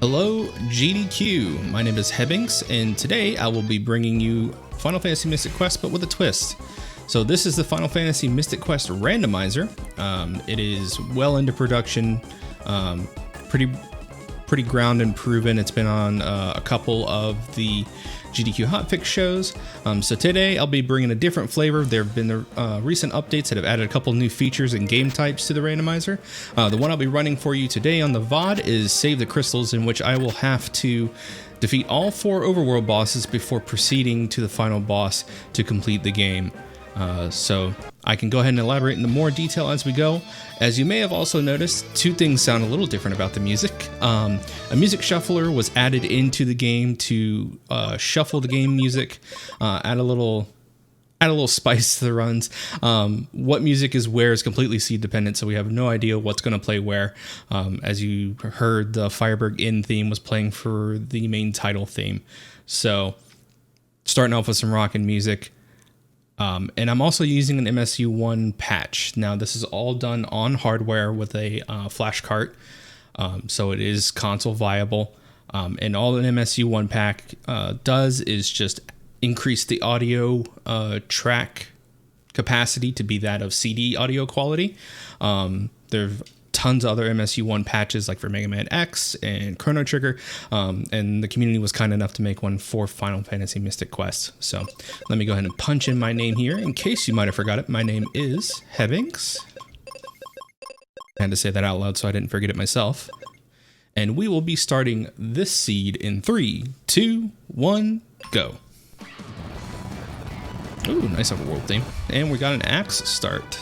Hello GDQ, my name is Hebinx, and today I will be bringing you Final Fantasy Mystic Quest, but with a twist. So this is the Final Fantasy Mystic Quest Randomizer. It is well into production, pretty ground and proven. It's been on a couple of the GDQ hotfix shows. So today I'll be bringing a different flavor. There have been recent updates that have added a couple new features and game types to the randomizer. The one I'll be running for you today on the VOD is Save the Crystals, in which I will have to defeat all 4 overworld bosses before proceeding to the final boss to complete the game. So I can go ahead and elaborate into more detail as we go. As you may have also noticed, 2 things sound a little different about the music. A music shuffler was added into the game to shuffle the game music, add a little spice to the runs. What music is where is completely seed dependent, so we have no idea what's going to play where. As you heard, the Fireberg Inn theme was playing for the main title theme. So starting off with some rockin' music. And I'm also using an MSU1 patch. Now this is all done on hardware with a flash cart, so it is console viable. And all an MSU1 pack does is just increase the audio track capacity to be that of CD audio quality. There's tons of other MSU1 patches, like for Mega Man X and Chrono Trigger, and the community was kind enough to make one for Final Fantasy Mystic Quest. So let me go ahead and punch in my name here. In case you might have forgot it, my name is Hebinx. I had to say that out loud so I didn't forget it myself. And we will be starting this seed in 3, 2, 1, go. Ooh, nice overworld theme. And we got an axe start.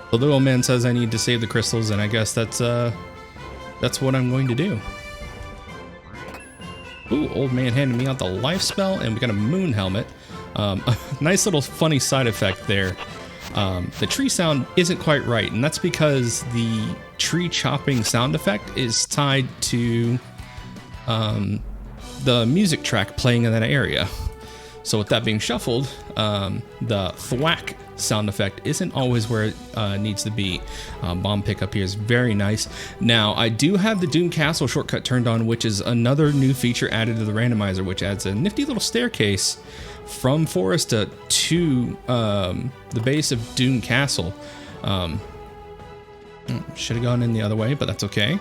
The little man says I need to save the crystals, and I guess that's what I'm going to do. Ooh, old man handed me out the life spell, and we got a moon helmet. A nice little funny side effect there. The tree sound isn't quite right, and that's because the tree chopping sound effect is tied to the music track playing in that area. So with that being shuffled, the thwack sound effect isn't always where it needs to be. Bomb pickup here is very nice. Now, I do have the Doom Castle shortcut turned on, which is another new feature added to the randomizer, which adds a nifty little staircase from Foresta to the base of Doom Castle. Should have gone in the other way, but that's okay.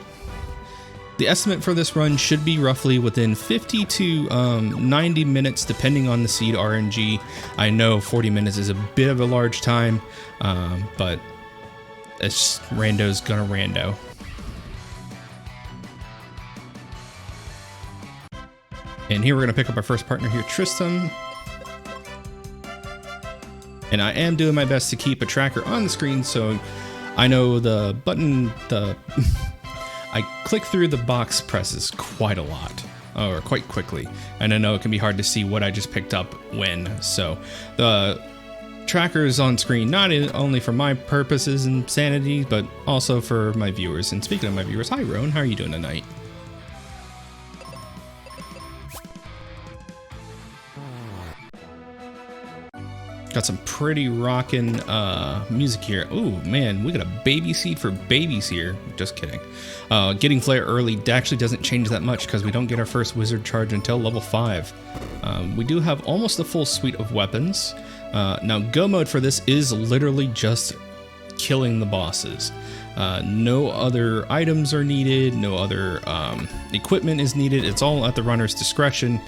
The estimate for this run should be roughly within 50 to 90 minutes, depending on the seed RNG. I know 40 minutes is a bit of a large time, but it's rando's gonna rando. And here we're gonna pick up our first partner here, Tristan. And I am doing my best to keep a tracker on the screen, so I know the button, I click through the box presses quite a lot, or quite quickly, and I know it can be hard to see what I just picked up when. So the tracker is on screen not only for my purposes and sanity, but also for my viewers. And speaking of my viewers, hi Roan, how are you doing tonight? Got some pretty rockin' music here. Ooh, man, we got a baby seed for babies here. Just kidding. Getting flare early actually doesn't change that much because we don't get our first wizard charge until level 5. We do have almost a full suite of weapons. Now, go mode for this is literally just killing the bosses. No other items are needed. No other equipment is needed. It's all at the runner's discretion.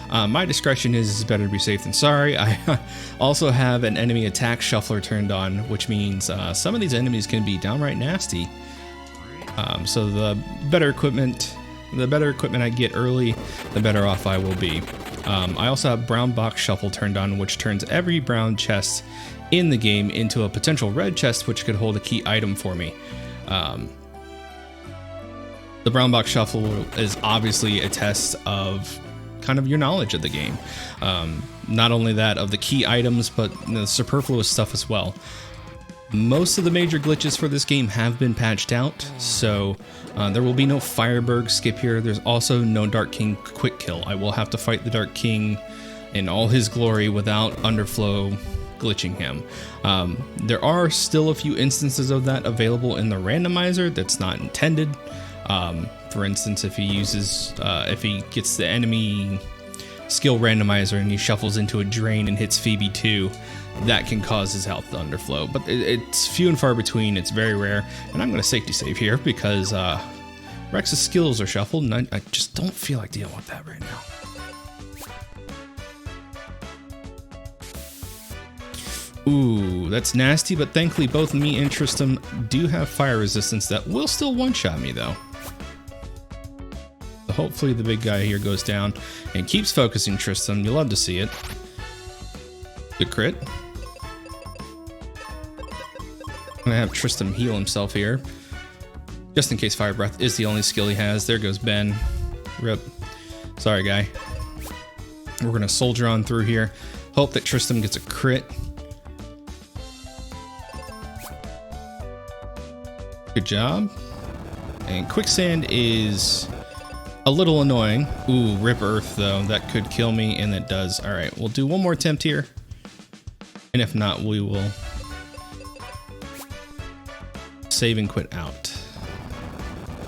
My discretion is better to be safe than sorry. I also have an enemy attack shuffler turned on, which means some of these enemies can be downright nasty. So the better equipment I get early, the better off I will be. I also have brown box shuffle turned on, which turns every brown chest in the game into a potential red chest, which could hold a key item for me. The brown box shuffle is obviously a test of kind of your knowledge of the game. Not only that of the key items, but the superfluous stuff as well. Most of the major glitches for this game have been patched out, so there will be no Fireberg skip here. There's also no Dark King quick kill. I will have to fight the Dark King in all his glory without underflow glitching him. There are still a few instances of that available in the randomizer that's not intended. For instance, if he gets the enemy skill randomizer and he shuffles into a drain and hits Phoebe 2, that can cause his health to underflow. But it's few and far between. It's very rare. And I'm going to safety save here because Rex's skills are shuffled, and I just don't feel like dealing with that right now. Ooh, that's nasty, but thankfully both me and Tristram do have fire resistance that will still one-shot me, though. So hopefully the big guy here goes down and keeps focusing Tristram. You love to see it. Good crit. I'm gonna have Tristram heal himself here, just in case Fire Breath is the only skill he has. There goes Ben. Rip. Sorry, guy. We're gonna soldier on through here. Hope that Tristram gets a crit. Good job. And Quicksand is a little annoying. Ooh, Rip Earth, though. That could kill me, and that does. All right, we'll do one more attempt here. And if not, we will save and quit out.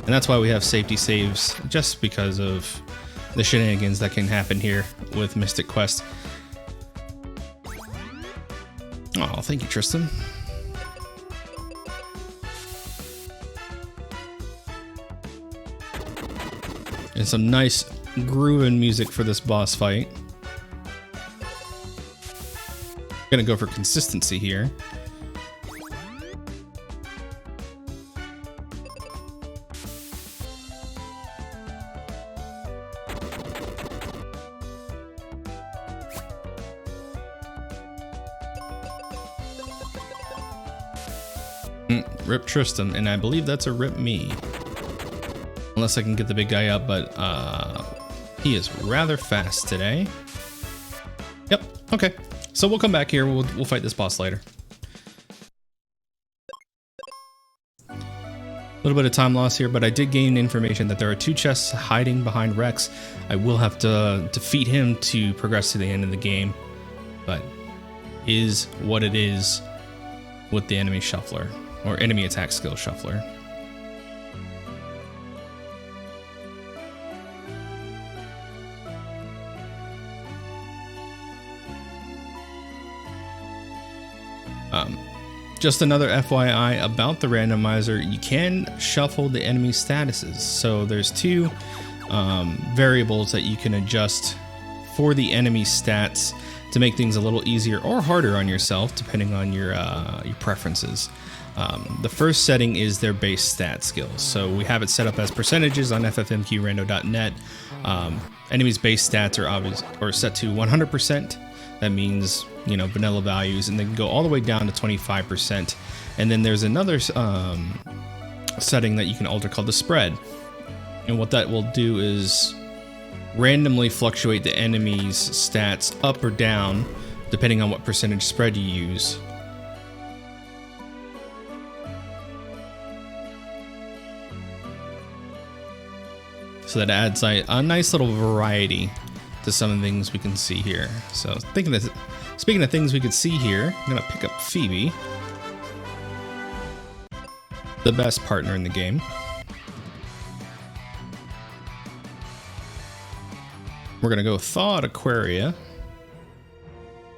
And that's why we have safety saves, just because of the shenanigans that can happen here with Mystic Quest. Oh, thank you, Tristan. And some nice grooving music for this boss fight. Gonna go for consistency here. Rip Tristan, and I believe that's a rip me. Unless I can get the big guy up, but he is rather fast today. Yep, okay. So we'll come back here, we'll fight this boss later. A little bit of time loss here, but I did gain information that there are 2 chests hiding behind Rex. I will have to defeat him to progress to the end of the game, but is what it is with the enemy shuffler, or enemy attack skill shuffler. Just another FYI about the randomizer, you can shuffle the enemy statuses. So there's 2 variables that you can adjust for the enemy stats to make things a little easier or harder on yourself, depending on your preferences. The first setting is their base stat skills. So we have it set up as percentages on ffmqrando.net. Enemies' base stats are set to 100%. That means, you know, vanilla values, and they can go all the way down to 25%. And then there's another setting that you can alter called the spread. And what that will do is randomly fluctuate the enemy's stats up or down, depending on what percentage spread you use. So that adds a nice little variety to some of the things we can see here. So speaking of things we could see here, I'm gonna pick up Phoebe, the best partner in the game. We're gonna go Thawed Aquaria,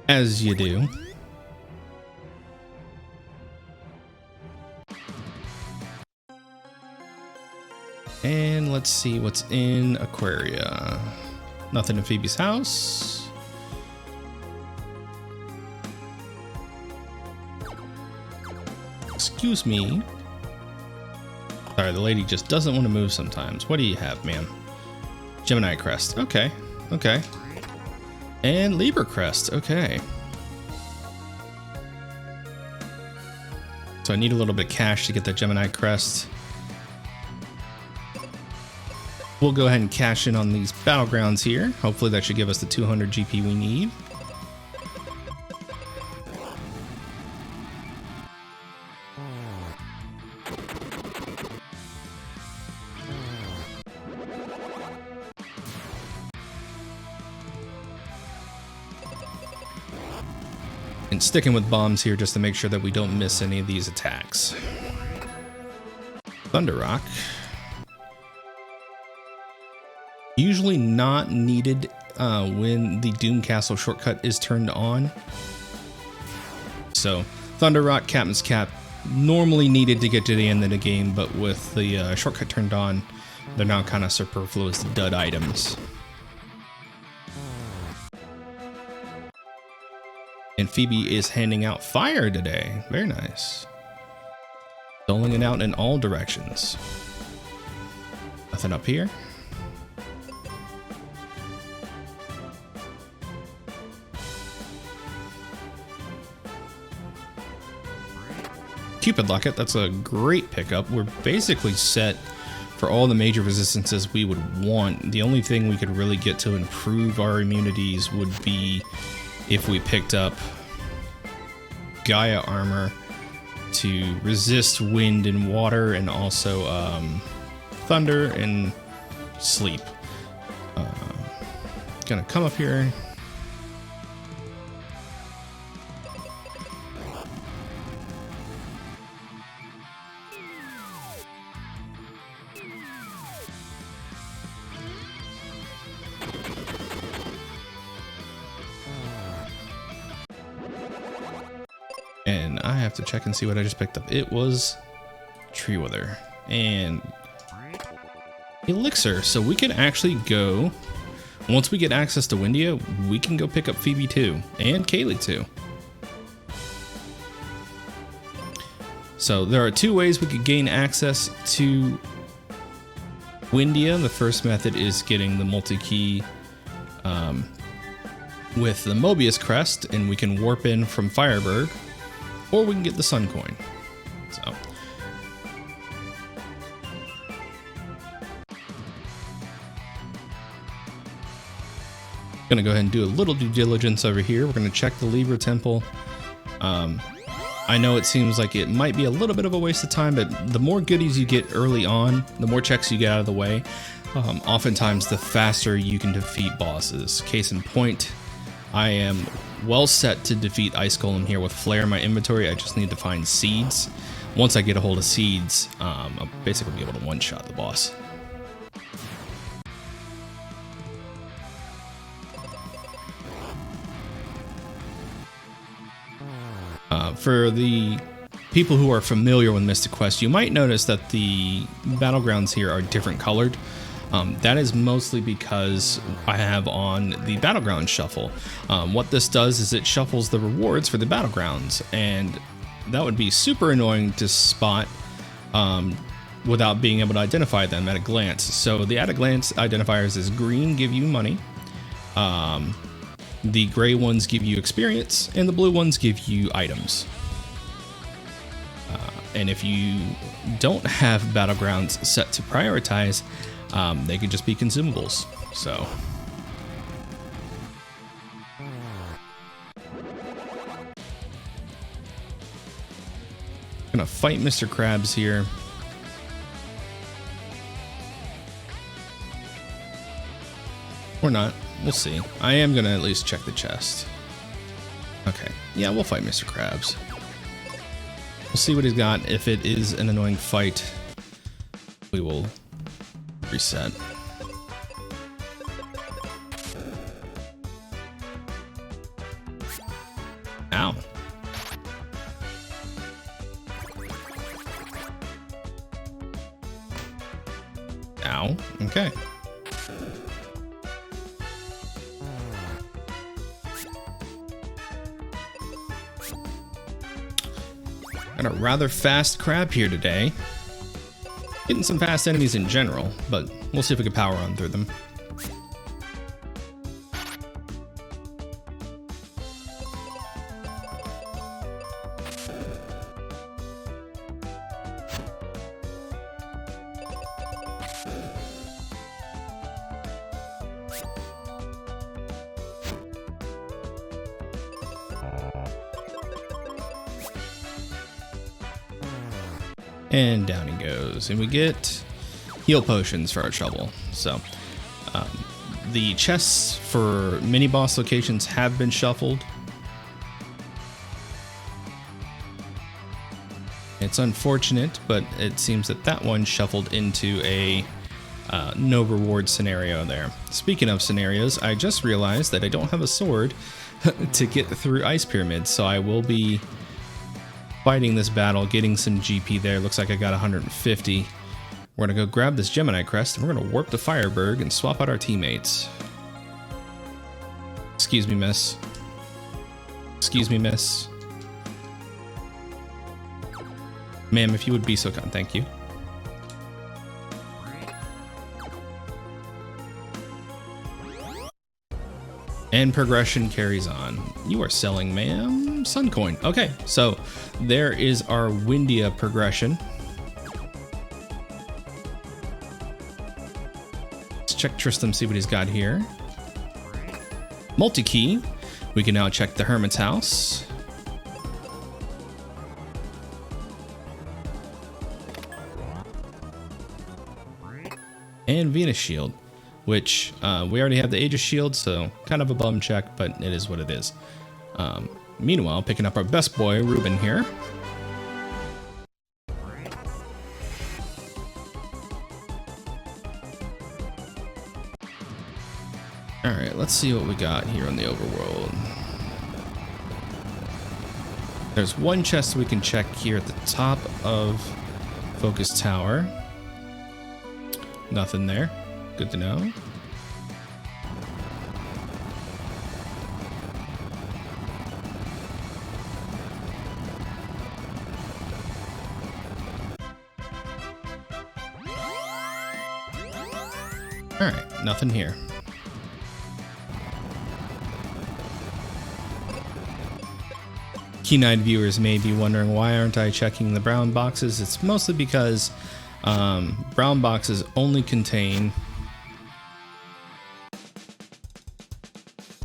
as you do. And let's see what's in Aquaria. Nothing in Phoebe's house. Excuse me. Sorry, the lady just doesn't want to move sometimes. What do you have, ma'am? Gemini Crest. Okay. Okay. And Libra Crest. Okay. So I need a little bit of cash to get that Gemini Crest. We'll go ahead and cash in on these battlegrounds here. Hopefully that should give us the 200 GP we need. And And sticking with bombs here just to make sure that we don't miss any of these attacks. Thunder Rock. Usually not needed when the Doom Castle shortcut is turned on. So Thunder Rock, Captain's Cap, normally needed to get to the end of the game, but with the shortcut turned on, they're now kind of superfluous dud items. And Phoebe is handing out fire today. Very nice. Doling it out in all directions. Nothing up here. Cupid Locket, that's a great pickup. We're basically set for all the major resistances we would want. The only thing we could really get to improve our immunities would be if we picked up Gaia armor to resist wind and water, and also thunder and sleep. Gonna come up here. And I have to check and see what I just picked up. It was Tree Wither and Elixir. So we can actually go, once we get access to Windia, we can go pick up Phoebe too, and Kaylee too. So there are two ways we could gain access to Windia. The first method is getting the multi-key with the Mobius crest, and we can warp in from Fireburg. Or we can get the Sun Coin. So, gonna go ahead and do a little due diligence over here. We're gonna check the Libra Temple. I know it seems like it might be a little bit of a waste of time, but the more goodies you get early on, the more checks you get out of the way, oftentimes the faster you can defeat bosses. Case in point, I am well set to defeat Ice Golem here with Flare in my inventory. I just need to find seeds. Once I get a hold of seeds, I'll basically be able to one-shot the boss. For the people who are familiar with Mystic Quest, you might notice that the battlegrounds here are different colored. That is mostly because I have on the Battleground Shuffle. What this does is it shuffles the rewards for the Battlegrounds, and that would be super annoying to spot without being able to identify them at a glance. So the at a glance identifiers is green give you money, the gray ones give you experience, and the blue ones give you items. And if you don't have Battlegrounds set to prioritize, they could just be consumables. So gonna fight Mr. Krabs here. Or not, we'll see. I am gonna at least check the chest. Okay, yeah, we'll fight Mr. Krabs. We'll see what he's got. If it is an annoying fight, we will reset. Ow. Ow. Okay. Got a rather fast crab here today. Getting some fast enemies in general, but we'll see if we can power on through them. And down he goes, and we get heal potions for our trouble. So the chests for mini boss locations have been shuffled. It's unfortunate, but it seems that that one shuffled into a no reward scenario there. Speaking of scenarios, I just realized that I don't have a sword to get through ice pyramids, so I will be fighting this battle, getting some GP there. Looks like I got 150. We're gonna go grab this Gemini crest and we're gonna warp to Fireberg and swap out our teammates. Excuse me, miss. Excuse me, miss. Ma'am, if you would be so kind, thank you. And progression carries on. You are selling, ma'am, Suncoin. Okay, so there is our Windia progression. Let's check Tristram, see what he's got here. Multi-key. We can now check the Hermit's house. And Venus Shield, which we already have the Aegis Shield, so kind of a bum check, but it is what it is. Meanwhile, picking up our best boy, Ruben here. Alright, let's see what we got here on the overworld. There's one chest we can check here at the top of Focus Tower. Nothing there. Good to know. Alright, nothing here. Keen-eyed viewers may be wondering, why aren't I checking the brown boxes? It's mostly because brown boxes only contain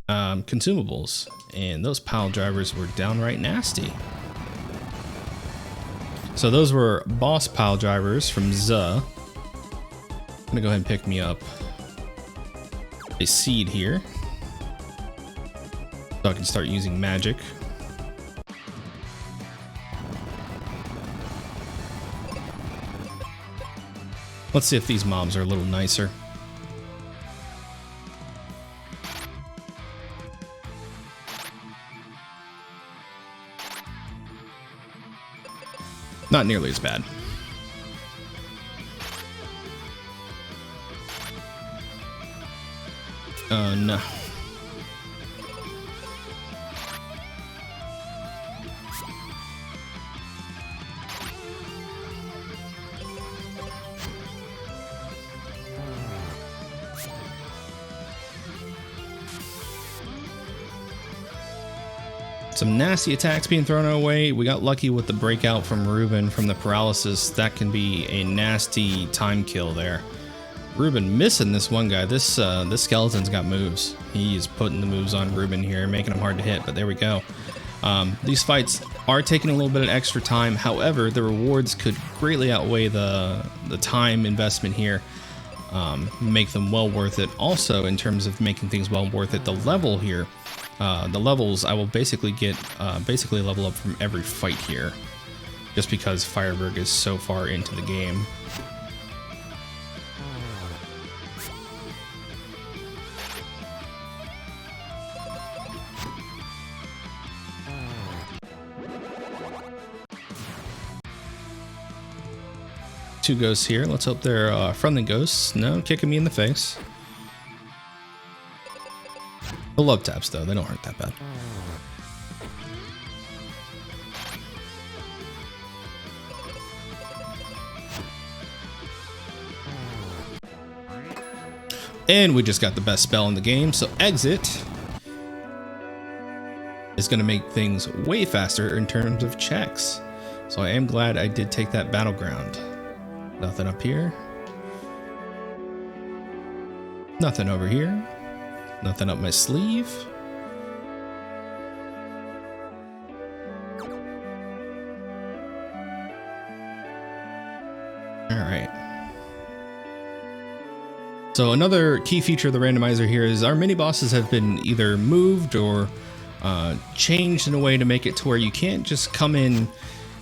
consumables, and those pile drivers were downright nasty. So those were boss pile drivers from Zuh. I'm gonna go ahead and pick me up a seed here so I can start using magic. Let's see if these mobs are a little nicer. Not nearly as bad. No. Some nasty attacks being thrown our way. We got lucky with the breakout from Ruben from the paralysis. That can be a nasty time kill there. Ruben missing this one guy. This skeleton's got moves. He's putting the moves on Ruben here, making him hard to hit, but there we go. These fights are taking a little bit of extra time. However, the rewards could greatly outweigh the time investment here. Make them well worth it. Also, in terms of making things well worth it, the level here, the levels I will basically get basically level up from every fight here, just because Fireberg is so far into the game. Two ghosts here. Let's hope they're friendly ghosts. No, kicking me in the face. The love taps, though, they don't hurt that bad. And we just got the best spell in the game, so exit is going to make things way faster in terms of checks. So I am glad I did take that battleground. Nothing up here. Nothing over here. Nothing up my sleeve. All right. So another key feature of the randomizer here is our mini bosses have been either moved or changed in a way to make it to where you can't just come in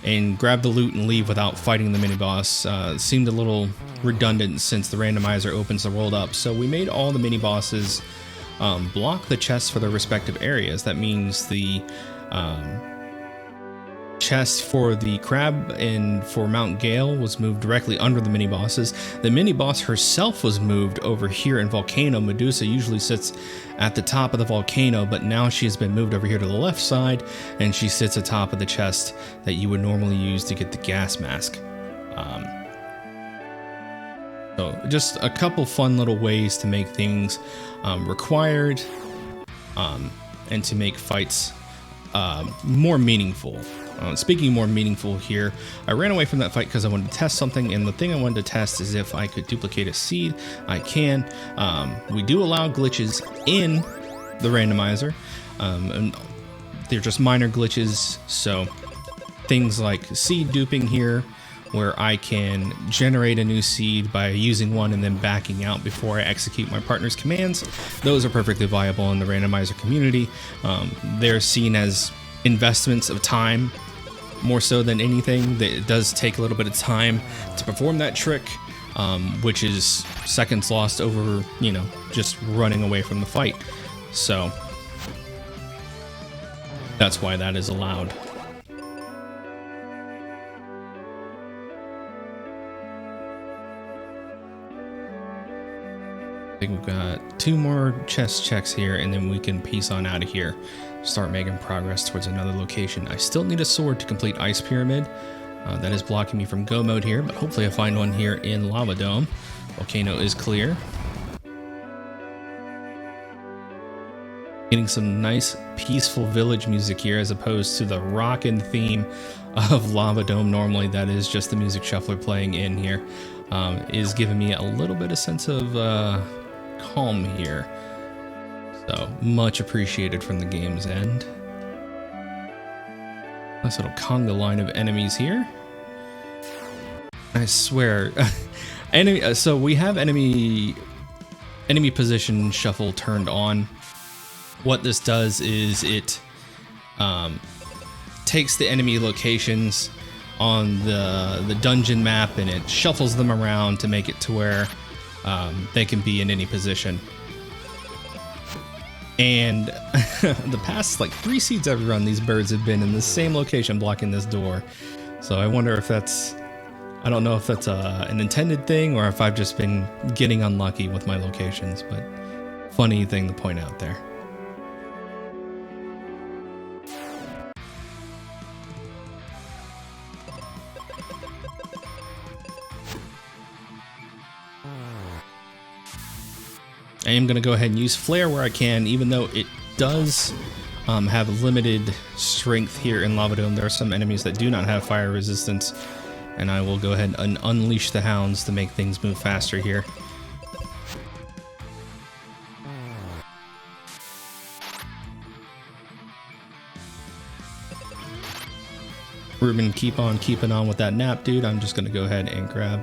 and grab the loot and leave without fighting the mini boss seemed a little redundant since the randomizer opens the world up. So we made all the mini bosses block the chests for their respective areas. That means the chest for the crab and for Mount Gale was moved directly under the mini bosses. The mini boss herself was moved over here in Volcano. Medusa usually sits at the top of the volcano, but now she has been moved over here to the left side, and she sits atop of the chest that you would normally use to get the gas mask. So just a couple fun little ways to make things required and to make fights more meaningful. Speaking more meaningful here, I ran away from that fight because I wanted to test something, and the thing I wanted to test is if I could duplicate a seed. I can. We do allow glitches in the randomizer, and they're just minor glitches. So things like seed duping here, where I can generate a new seed by using one and then backing out before I execute my partner's commands. Those are perfectly viable in the randomizer community. They're seen as investments of time more so than anything. It does take a little bit of time to perform that trick, which is seconds lost over, you know, just running away from the fight. So that's why that is allowed. I think we've got 2 more chest checks here, and then we can peace on out of here. Start making progress towards another location. I still need a sword to complete Ice Pyramid. That is blocking me from go mode here, but hopefully I find one here in Lava Dome. Volcano is clear. Getting some nice peaceful village music here as opposed to the rockin' theme of Lava Dome. Normally that is just the music shuffler playing in here. Is giving me a little bit of sense of calm here. So much appreciated from the game's end. Nice little conga line of enemies here. I swear, so we have enemy position shuffle turned on. What this does is it takes the enemy locations on the dungeon map and it shuffles them around to make it to where they can be in any position. And the past like 3 seeds I've run, these birds have been in the same location blocking this door. So I wonder if that's, I don't know if that's an intended thing or if I've just been getting unlucky with my locations, but funny thing to point out there. I am going to go ahead and use Flare where I can, even though it does have limited strength here in Lava Dome. There are some enemies that do not have fire resistance, and I will go ahead and unleash the hounds to make things move faster here. Ruben, keep on keeping on with that nap, dude. I'm just going to go ahead and grab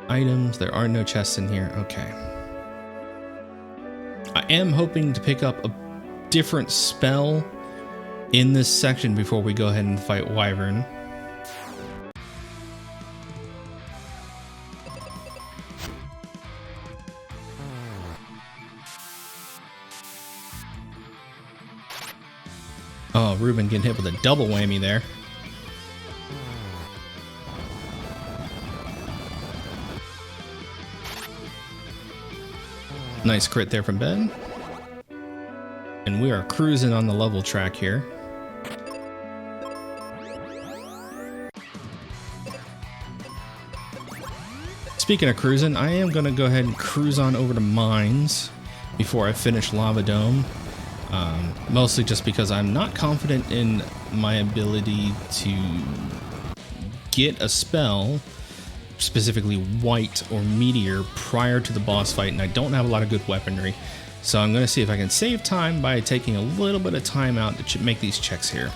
items. There are no chests in here. Okay. I am hoping to pick up a different spell in this section before we go ahead and fight Wyvern. Oh, Ruben getting hit with a double whammy there. Nice crit there from Ben. And we are cruising on the level track here. Speaking of cruising, I am going to go ahead and cruise on over to Mines before I finish Lava Dome. Mostly just because I'm not confident in my ability to get a spell, specifically White or Meteor, prior to the boss fight, and I don't have a lot of good weaponry. So I'm going to see if I can save time by taking a little bit of time out to make these checks here.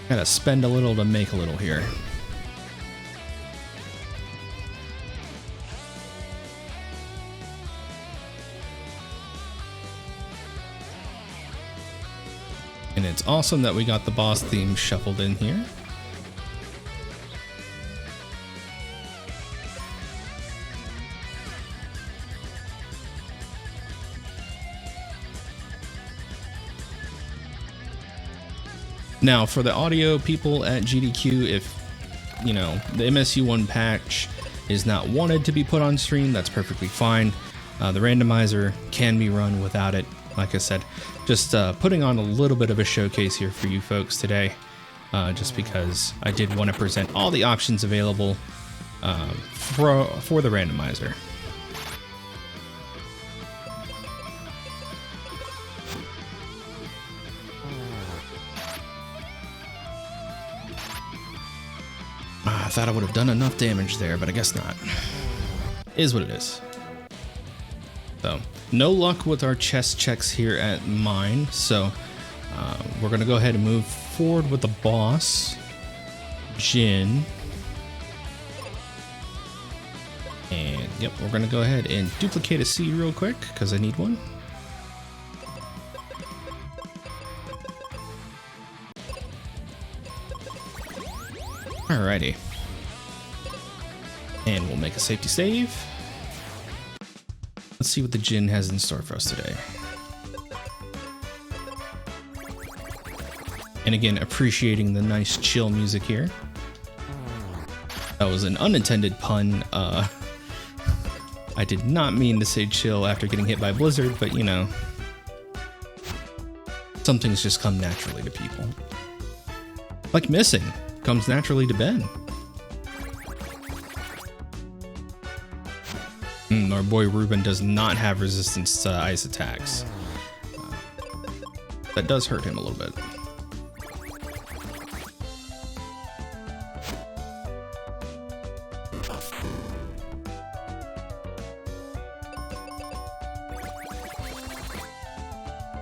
Gotta spend a little to make a little here. And It's awesome that we got the boss theme shuffled in here. Now, for the audio people at GDQ, if you know the MSU1 patch is not wanted to be put on stream, that's perfectly fine. The randomizer can be run without it. Like I said, just putting on a little bit of a showcase here for you folks today, just because I did want to present all the options available for the randomizer. I thought I would have done enough damage there, but I guess not. Is what it is. So, no luck with our chest checks here at mine, so we're going to go ahead and move forward with the boss, Jin. And, yep, we're going to go ahead and duplicate a seed real quick, because I need one. Alrighty. And we'll make a safety save. Let's see what the Jin has in store for us today. And again, appreciating the nice chill music here. That was an unintended pun. I did not mean to say chill after getting hit by Blizzard, but you know, some things just come naturally to people. Like missing comes naturally to Ben. Our boy Ruben does not have resistance to ice attacks. That does hurt him a little bit.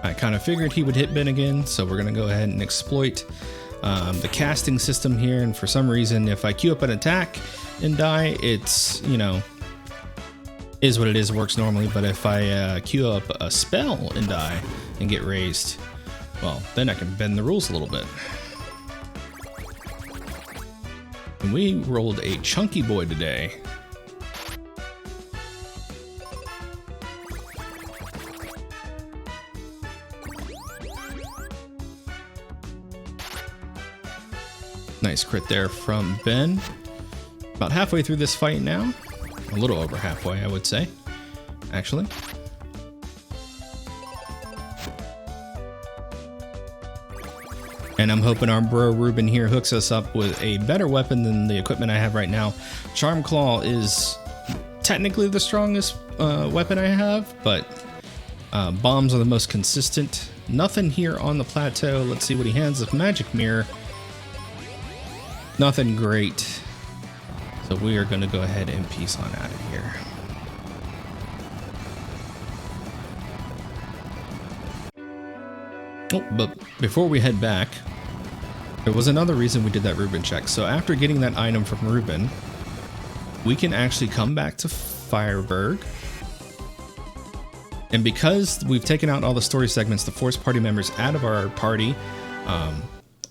I kind of figured he would hit Ben again, so we're going to go ahead and exploit the casting system here. And for some reason, if I queue up an attack and die, it's, you know, is what it is, works normally. But if I queue up a spell and die and get raised, well, then I can bend the rules a little bit. And we rolled a chunky boy today. Nice crit there from Ben. About halfway through this fight now. A little over halfway, I would say, actually. And I'm hoping our bro Ruben here hooks us up with a better weapon than the equipment I have right now. Charm Claw is technically the strongest weapon I have, but bombs are the most consistent. Nothing here on the plateau. Let's see what he hands us. Magic Mirror. Nothing great. So we are going to go ahead and peace on out of here. Oh, but before we head back, there was another reason we did that Ruben check. So after getting that item from Ruben, we can actually come back to Fireburg. And because we've taken out all the story segments to force party members out of our party,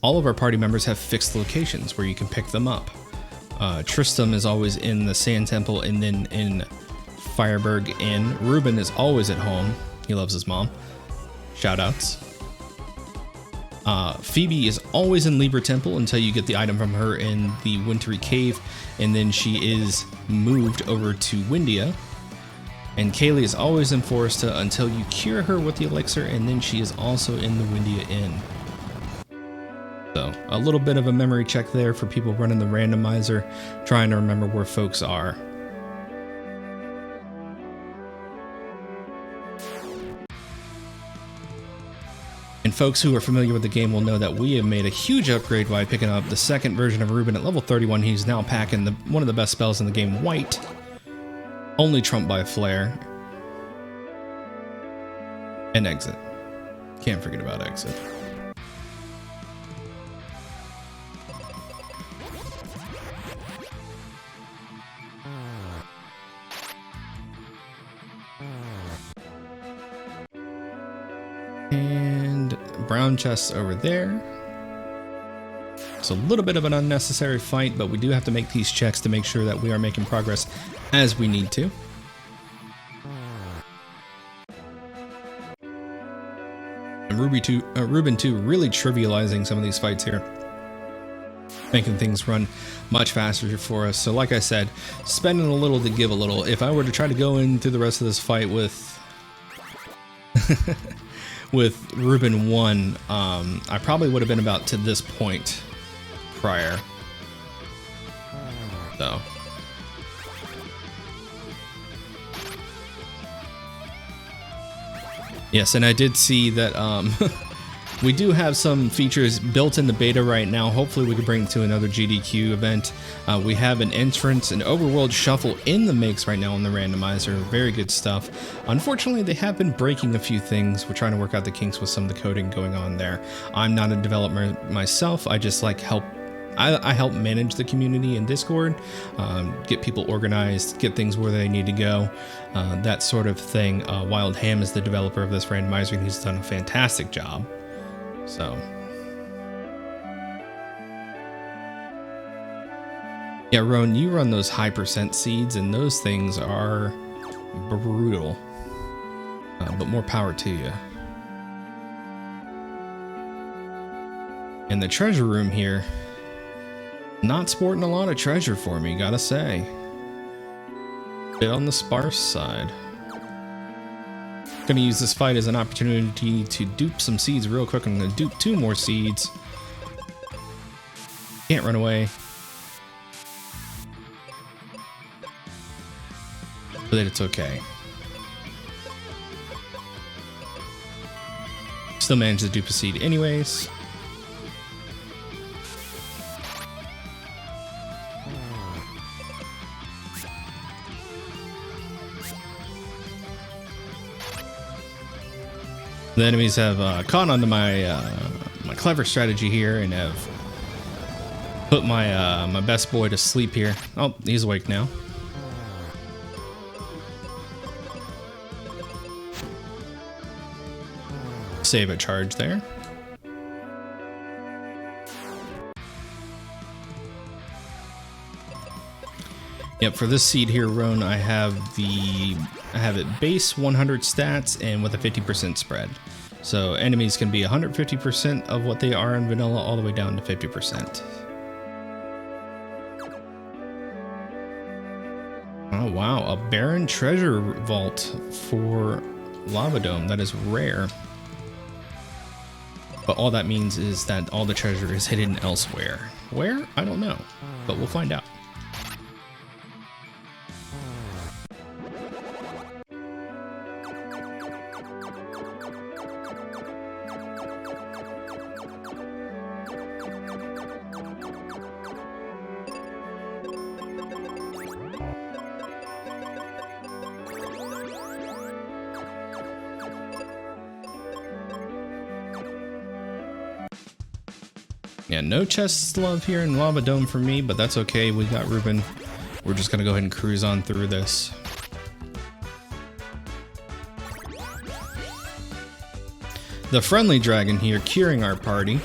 all of our party members have fixed locations where you can pick them up. Tristram is always in the Sand Temple and then in Fireburg Inn. Ruben is always at home. He loves his mom. Shoutouts. Phoebe is always in Libra Temple until you get the item from her in the Wintry Cave, and then she is moved over to Windia. And Kaylee is always in Foresta until you cure her with the elixir, and then she is also in the Windia Inn. So a little bit of a memory check there for people running the randomizer, trying to remember where folks are. And folks who are familiar with the game will know that we have made a huge upgrade by picking up the second version of Ruben at level 31. He's now packing one of the best spells in the game, White, only trumped by Flare. And Exit. Can't forget about Exit. And brown chests over there. It's a little bit of an unnecessary fight, but we do have to make these checks to make sure that we are making progress as we need to. And Ruben 2 really trivializing some of these fights here, making things run much faster for us. So like I said, spending a little to give a little. If I were to try to go in through the rest of this fight with with Ruben 1, I probably would have been about to this point prior. So yes, and I did see that we do have some features built in the beta right now. Hopefully we can bring it to another GDQ event. We have an entrance and overworld shuffle in the mix right now on the randomizer. Very good stuff. Unfortunately, they have been breaking a few things. We're trying to work out the kinks with some of the coding going on there. I'm not a developer myself. I just like help. I help manage the community in Discord, get people organized, get things where they need to go, that sort of thing. Wild Ham is the developer of this randomizer, and he's done a fantastic job. So, yeah, Roan, you run those high percent seeds, and those things are brutal, but more power to you. And the treasure room here, not sporting a lot of treasure for me, gotta say. Bit on the sparse side. Gonna use this fight as an opportunity to dupe some seeds real quick. I'm gonna dupe 2 more seeds. Can't run away. But it's okay. Still managed to dupe a seed anyways. The enemies have caught onto my my clever strategy here and have put my my best boy to sleep here. Oh, he's awake now. Save a charge there. Yep, for this seed here, Roan, I have it base 100 stats and with a 50% spread. So enemies can be 150% of what they are in vanilla all the way down to 50%. Oh wow, a barren treasure vault for Lava Dome. That is rare. But all that means is that all the treasure is hidden elsewhere. Where? I don't know, but we'll find out. Yeah, no chest love here in Lava Dome for me, but that's okay. We got Ruben. We're just gonna go ahead and cruise on through this. The friendly dragon here curing our party.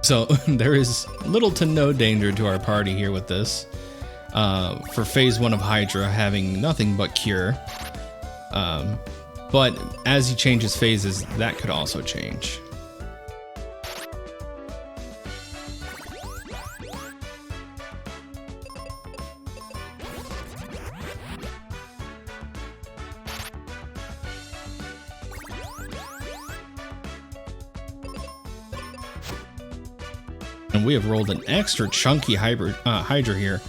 So there is little to no danger to our party here with this. For phase 1 of Hydra having nothing but cure. But as he changes phases, that could also change. And we have rolled an extra chunky Hydra here,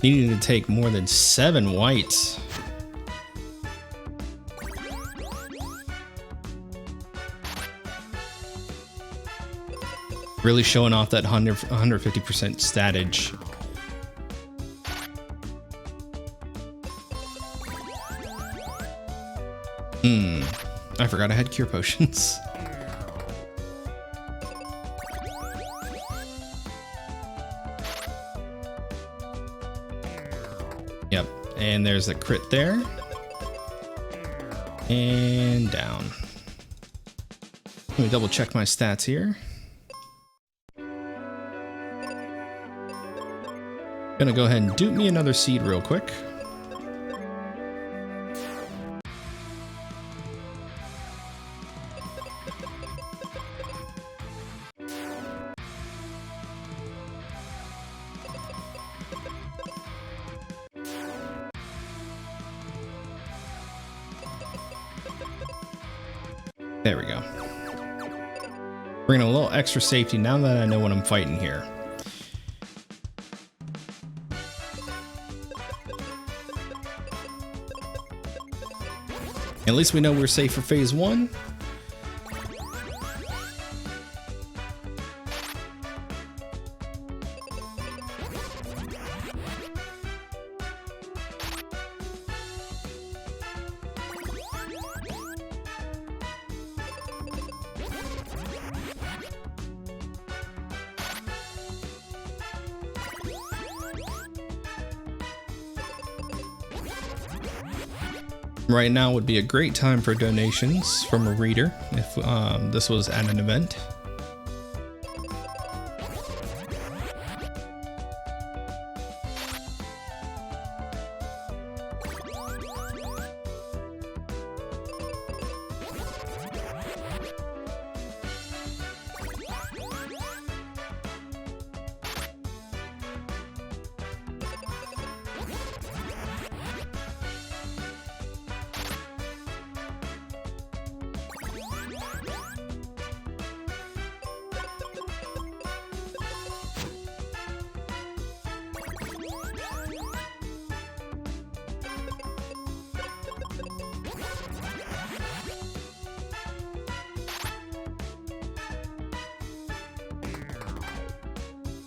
needing to take more than 7 whites. Really showing off that 150% statage I forgot I had cure potions. Yep, and there's a crit there. And down. Let me double check my stats here. Gonna go ahead and dupe me another seed real quick. There we go. Bringing a little extra safety now that I know what I'm fighting here. At least we know we're safe for phase 1. Right now would be a great time for donations from a reader if this was at an event.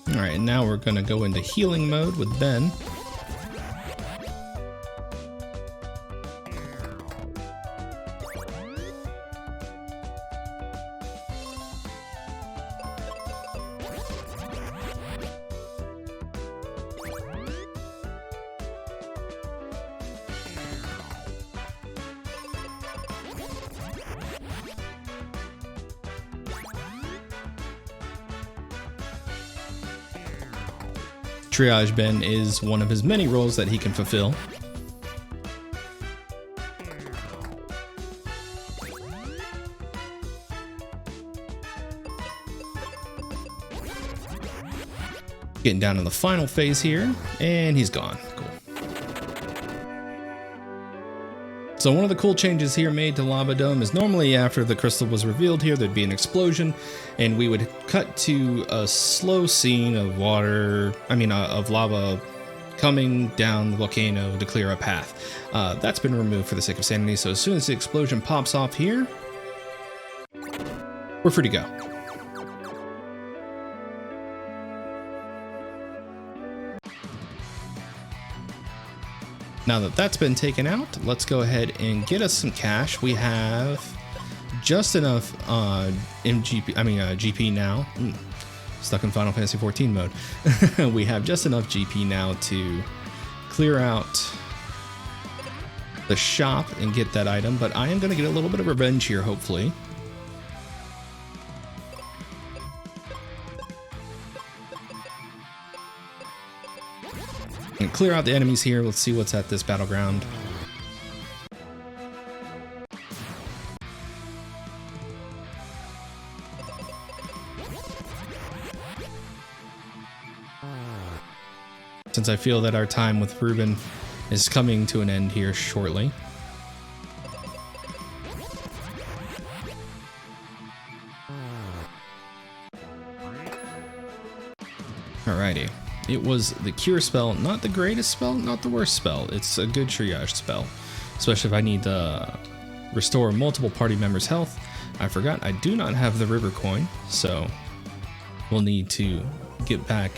All right, now we're gonna go into healing mode with Ben. Triage Ben is one of his many roles that he can fulfill. Getting down to the final phase here, and he's gone. Cool. So one of the cool changes here made to Lava Dome is normally after the crystal was revealed here, there'd be an explosion, and we would cut to a slow scene of of lava coming down the volcano to clear a path. That's been removed for the sake of sanity, so as soon as the explosion pops off here, we're free to go. Now that that's been taken out, let's go ahead and get us some cash. We have just enough GP now. Stuck in Final Fantasy 14 mode. We have just enough GP now to clear out the shop and get that item, but I am going to get a little bit of revenge here, hopefully. And clear out the enemies here. Let's see what's at this battleground. Since I feel that our time with Ruben is coming to an end here shortly. Alrighty. It was the cure spell, not the greatest spell, not the worst spell. It's a good triage spell, especially if I need to restore multiple party members' health. I forgot I do not have the river coin, so we'll need to get back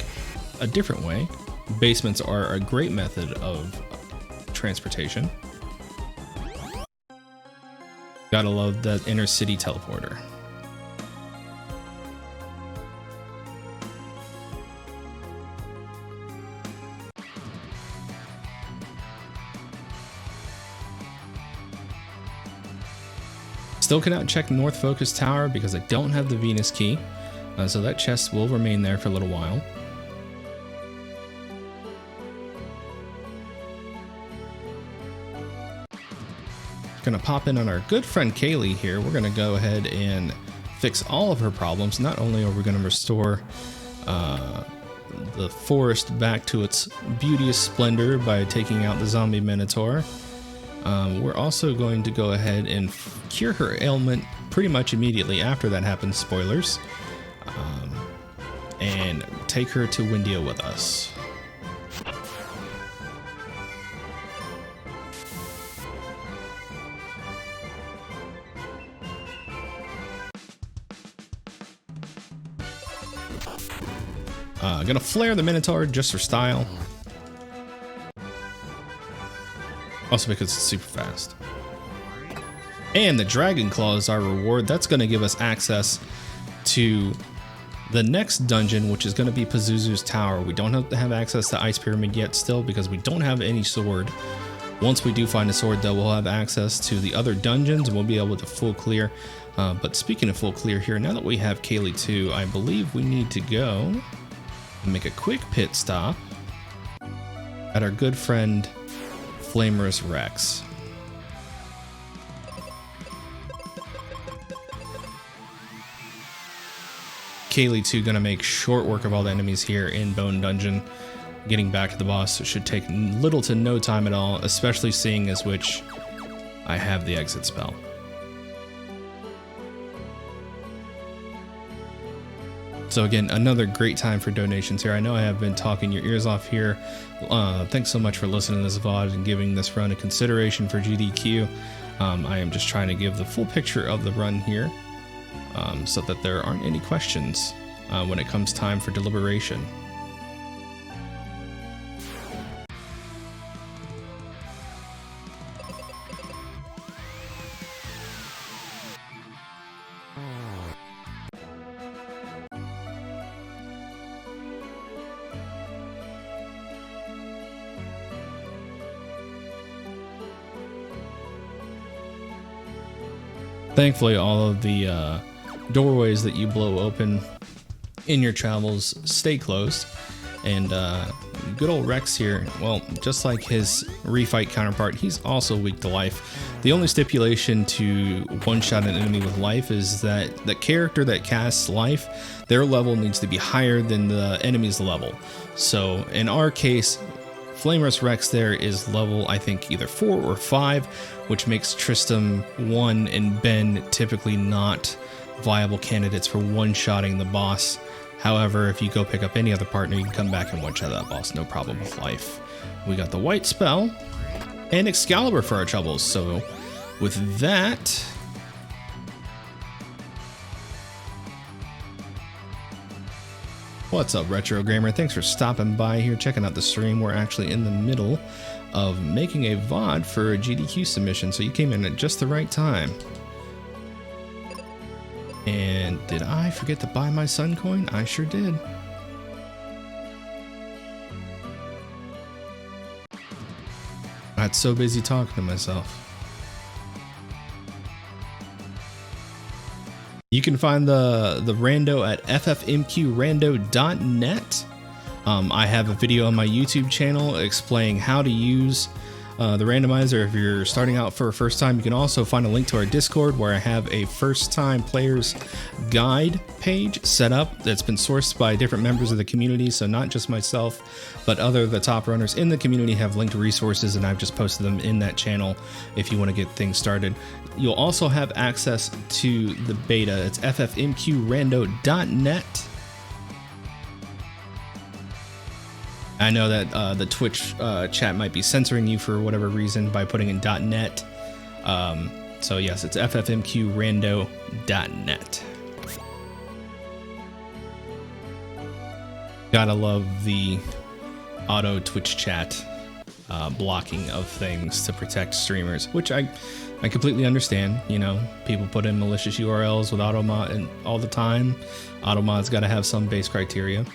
a different way. Basements are a great method of transportation. Gotta love that inner city teleporter. Still cannot check North Focus Tower because I don't have the Venus key, so that chest will remain there for a little while. Gonna pop in on our good friend Kaylee here. We're gonna go ahead and fix all of her problems. Not only are we gonna restore the forest back to its beauteous splendor by taking out the zombie minotaur, we're also going to go ahead and cure her ailment pretty much immediately after that happens, spoilers, and take her to Windia with us. Gonna flare the Minotaur just for style. Also because it's super fast. And the Dragon Claw is our reward. That's gonna give us access to the next dungeon, which is gonna be Pazuzu's Tower. We don't have to have access to Ice Pyramid yet still because we don't have any sword. Once we do find a sword though, we'll have access to the other dungeons and we'll be able to full clear. But speaking of full clear here, now that we have Kaylee 2, I believe we need to go and make a quick pit stop at our good friend Flamerous Rex. Kaylee 2 gonna make short work of all the enemies here in Bone Dungeon. Getting back to the boss should take little to no time at all, especially seeing as which I have the exit spell. So again, another great time for donations here. I know I have been talking your ears off here. Thanks so much for listening to this VOD and giving this run a consideration for GDQ. I am just trying to give the full picture of the run here so that there aren't any questions when it comes time for deliberation. Thankfully, all of the doorways that you blow open in your travels stay closed. And good old Rex here, well, just like his refight counterpart, he's also weak to life. The only stipulation to one-shot an enemy with life is that the character that casts life, their level needs to be higher than the enemy's level. So in our case, Flamerous Rex there is level, I think, either 4 or 5, which makes Tristram 1 and Ben typically not viable candidates for one-shotting the boss. However, if you go pick up any other partner, you can come back and one-shot that boss, no problem with life. We got the White Spell and Excalibur for our troubles, so with that, what's up, Retro Gamer? Thanks for stopping by here, checking out the stream. We're actually in the middle of making a VOD for a GDQ submission, so you came in at just the right time. And did I forget to buy my Sun coin? I sure did. I got so busy talking to myself. You can find the rando at ffmqrando.net. I have a video on my YouTube channel explaining how to use the randomizer if you're starting out for a first time. You can also find a link to our Discord where I have a first time players guide page set up that's been sourced by different members of the community. So not just myself, but the top runners in the community have linked resources, and I've just posted them in that channel if you want to get things started. You'll also have access to the beta. It's ffmqrando.net. I know that the Twitch chat might be censoring you for whatever reason by putting in .net. So yes, it's ffmqrando.net. Gotta love the auto Twitch chat blocking of things to protect streamers, which I completely understand. You know, people put in malicious URLs with automod and all the time. Automod's got to have some base criteria.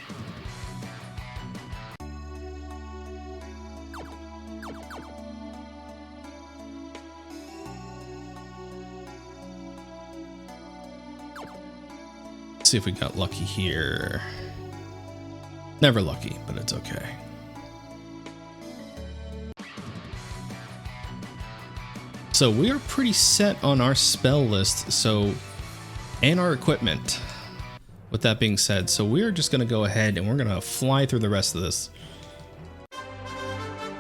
Let's see if we got lucky here. Never lucky, but it's okay. So we are pretty set on our spell list, and our equipment. With that being said, so we're just gonna go ahead and we're gonna fly through the rest of this.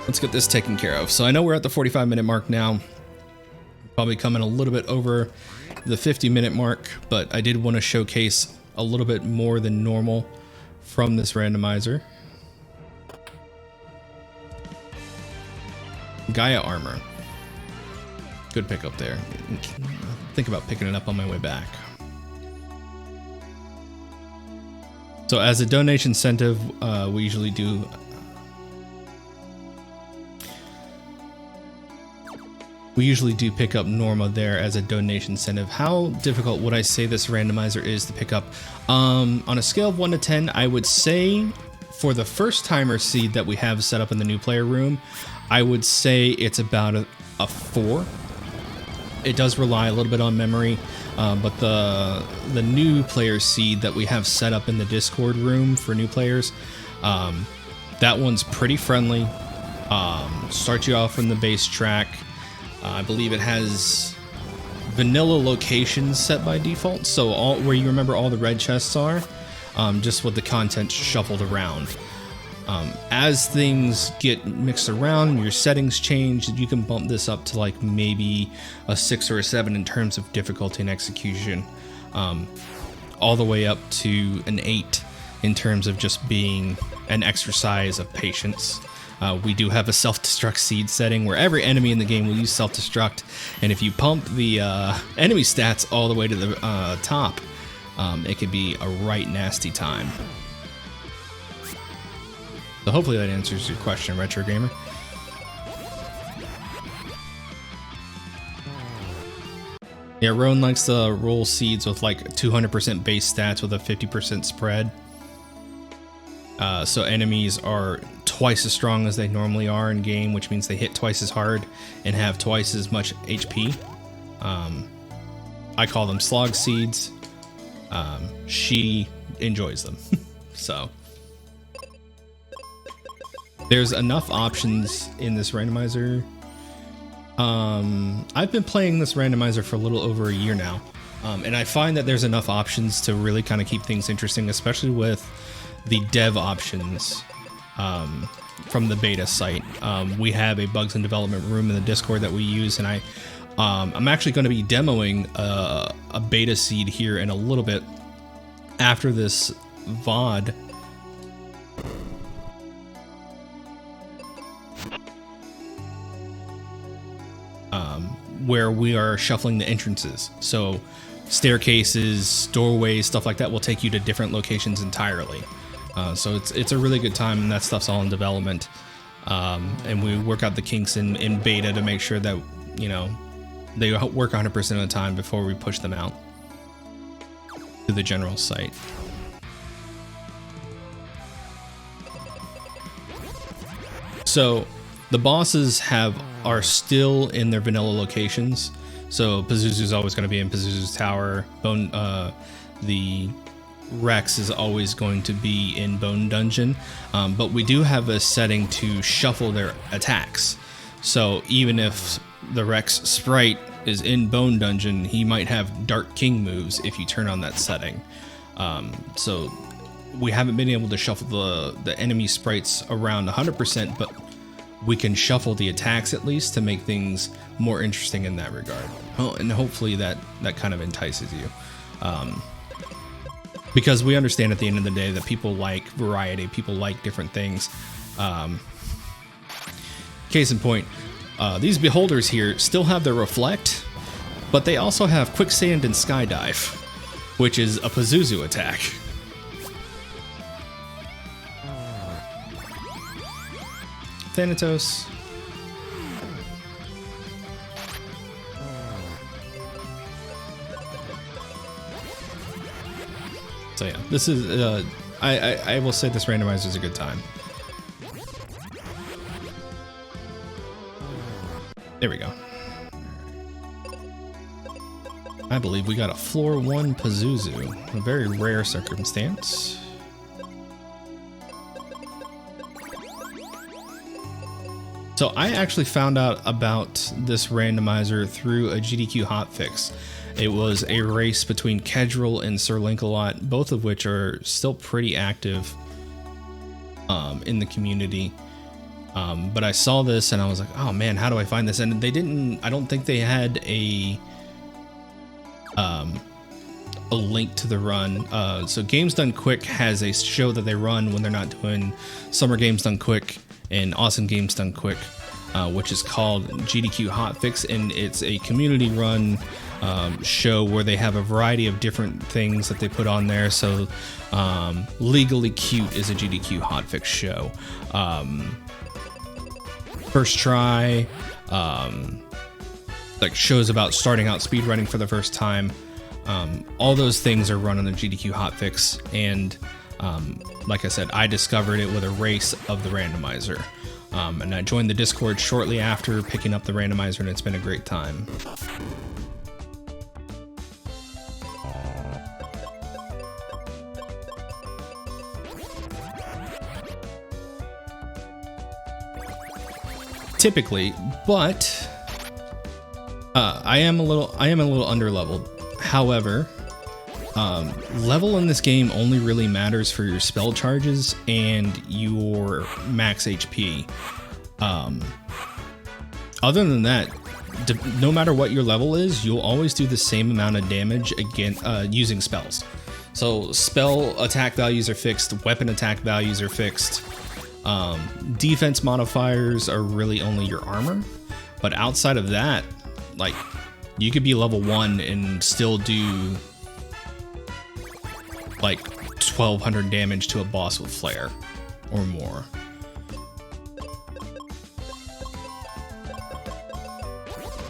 Let's get this taken care of. So I know we're at the 45-minute mark now. Probably coming a little bit over the 50-minute mark, but I did want to showcase a little bit more than normal from this randomizer. Gaia armor. Good pickup there. Think about picking it up on my way back. So as a donation incentive, we usually do pick up Norma there as a donation incentive. How difficult would I say this randomizer is to pick up? On a scale of 1 to 10, I would say for the first timer seed that we have set up in the new player room, I would say it's about a 4. It does rely a little bit on memory, but the new player seed that we have set up in the Discord room for new players, that one's pretty friendly. Starts you off from the base track. I believe it has vanilla locations set by default, so all where you remember all the red chests are, just with the content shuffled around. As things get mixed around, your settings change, you can bump this up to like maybe a 6 or a 7 in terms of difficulty and execution, all the way up to an 8 in terms of just being an exercise of patience. We do have a self-destruct seed setting where every enemy in the game will use self-destruct, and if you pump the enemy stats all the way to the top, it could be a right nasty time. So hopefully that answers your question, Retro Gamer. Yeah, Roan likes to roll seeds with like 200% base stats with a 50% spread. So enemies are twice as strong as they normally are in game, which means they hit twice as hard and have twice as much HP. I call them slog seeds. She enjoys them. So there's enough options in this randomizer. I've been playing this randomizer for a little over a year now, and I find that there's enough options to really kind of keep things interesting, especially with the dev options from the beta site. We have a bugs and development room in the Discord that we use, and I'm actually going to be demoing a beta seed here in a little bit after this VOD. Where we are shuffling the entrances. So staircases, doorways, stuff like that will take you to different locations entirely. So it's a really good time, and that stuff's all in development. And we work out the kinks in beta to make sure that, you know, they work 100% of the time before we push them out to the general site. So the bosses are still in their vanilla locations. So Pazuzu's always going to be in Pazuzu's Tower. The Rex is always going to be in Bone Dungeon. But we do have a setting to shuffle their attacks. So even if the Rex sprite is in Bone Dungeon, he might have Dark King moves if you turn on that setting. So we haven't been able to shuffle the enemy sprites around 100%, but we can shuffle the attacks at least to make things more interesting in that regard. And hopefully that kind of entices you. Because we understand at the end of the day that people like variety, people like different things. Case in point, these beholders here still have their reflect, but they also have quicksand and skydive, which is a Pazuzu attack. Thanatos, So yeah, this is I will say this randomizer is a good time. There we go. I believe we got a floor 1 Pazuzu, a very rare circumstance. So I actually found out about this randomizer through a GDQ hotfix. It was a race between Kedril and Sir Linkalot, both of which are still pretty active in the community. But I saw this and I was like, oh man, how do I find this? And they didn't, I don't think they had a link to the run. So Games Done Quick has a show that they run when they're not doing Summer Games Done Quick and Awesome Games Done Quick, which is called GDQ Hotfix, and it's a community run show where they have a variety of different things that they put on there. So Legally Cute is a GDQ hotfix show. First Try, like shows about starting out speedrunning for the first time. All those things are run on the GDQ hotfix, and like I said, I discovered it with a race of the randomizer. And I joined the Discord shortly after picking up the randomizer, and it's been a great time. Typically, but I am a little underleveled. However, level in this game only really matters for your spell charges and your max HP. Other than that, no matter what your level is, you'll always do the same amount of damage again using spells. So spell attack values are fixed, weapon attack values are fixed. Defense modifiers are really only your armor, but outside of that, like, you could be level 1 and still do like 1200 damage to a boss with flare or more.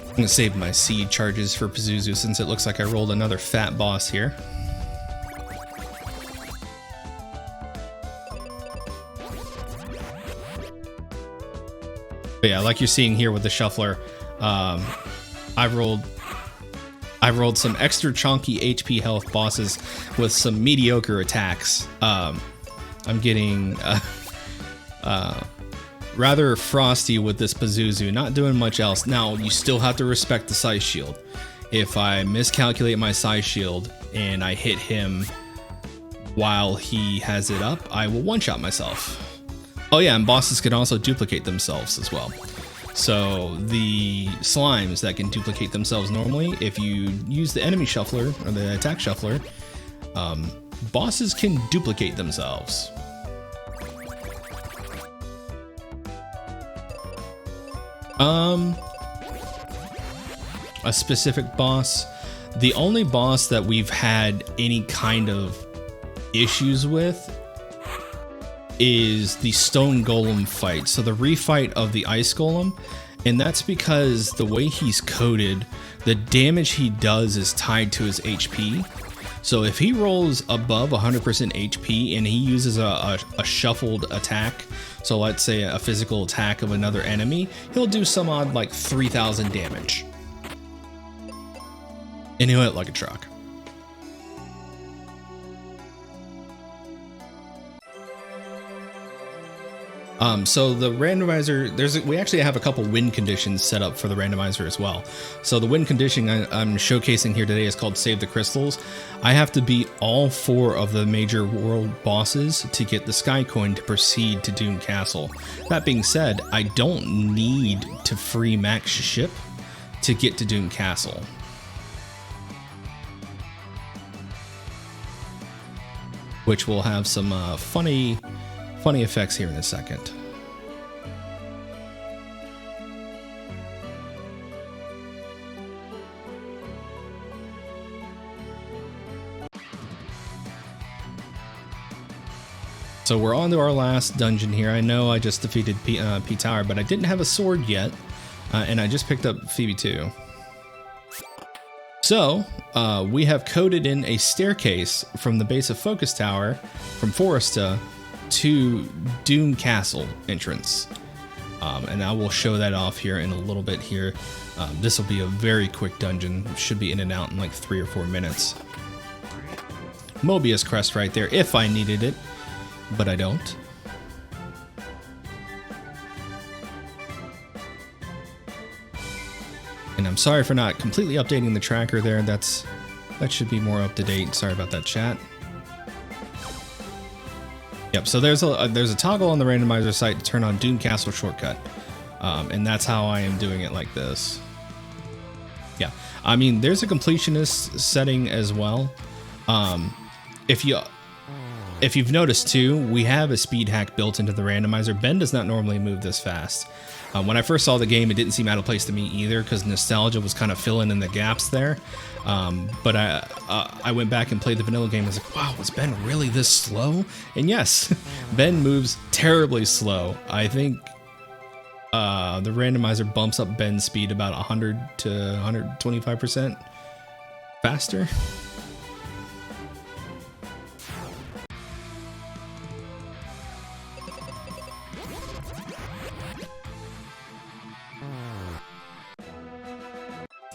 I'm gonna save my seed charges for Pazuzu since it looks like I rolled another fat boss here. But yeah, like you're seeing here with the shuffler, I rolled some extra chunky HP health bosses with some mediocre attacks. I'm getting rather frosty with this Pazuzu, not doing much else. Now, you still have to respect the size shield. If I miscalculate my size shield and I hit him while he has it up, I will one-shot myself. Oh yeah, and bosses can also duplicate themselves as well. So the slimes that can duplicate themselves normally, if you use the enemy shuffler or the attack shuffler, bosses can duplicate themselves. A specific boss. The only boss that we've had any kind of issues with is the stone golem fight. So the refight of the ice golem, and that's because the way he's coded, the damage he does is tied to his HP. So if he rolls above 100% HP and he uses a shuffled attack, so let's say a physical attack of another enemy, he'll do some odd like 3000 damage. And he'll hit like a truck. So the randomizer, we actually have a couple win conditions set up for the randomizer as well. So the win condition I'm showcasing here today is called Save the Crystals. I have to beat all 4 of the major world bosses to get the Sky Coin to proceed to Doom Castle. That being said, I don't need to free max ship to get to Doom Castle. Which will have some funny effects here in a second. So we're on to our last dungeon here. I know I just defeated P Tower, but I didn't have a sword yet, and I just picked up Phoebe too. So we have coded in a staircase from the base of Focus Tower from Foresta to Doom Castle entrance. And I will show that off here in a little bit here. This will be a very quick dungeon. Should be in and out in like 3 or 4 minutes. Mobius crest right there if I needed it, but I don't. And I'm sorry for not completely updating the tracker there. That should be more up to date. Sorry about that, chat. Yep, so there's a toggle on the randomizer site to turn on Doom Castle shortcut. And that's how I am doing it like this. Yeah, I mean, there's a completionist setting as well. If you've noticed too, we have a speed hack built into the randomizer. Ben does not normally move this fast. When I first saw the game, it didn't seem out of place to me either, because nostalgia was kind of filling in the gaps there. But I went back and played the vanilla game. I was like, wow, was Ben really this slow? And yes, Ben moves terribly slow. I think the randomizer bumps up Ben's speed about 100 to 125% faster.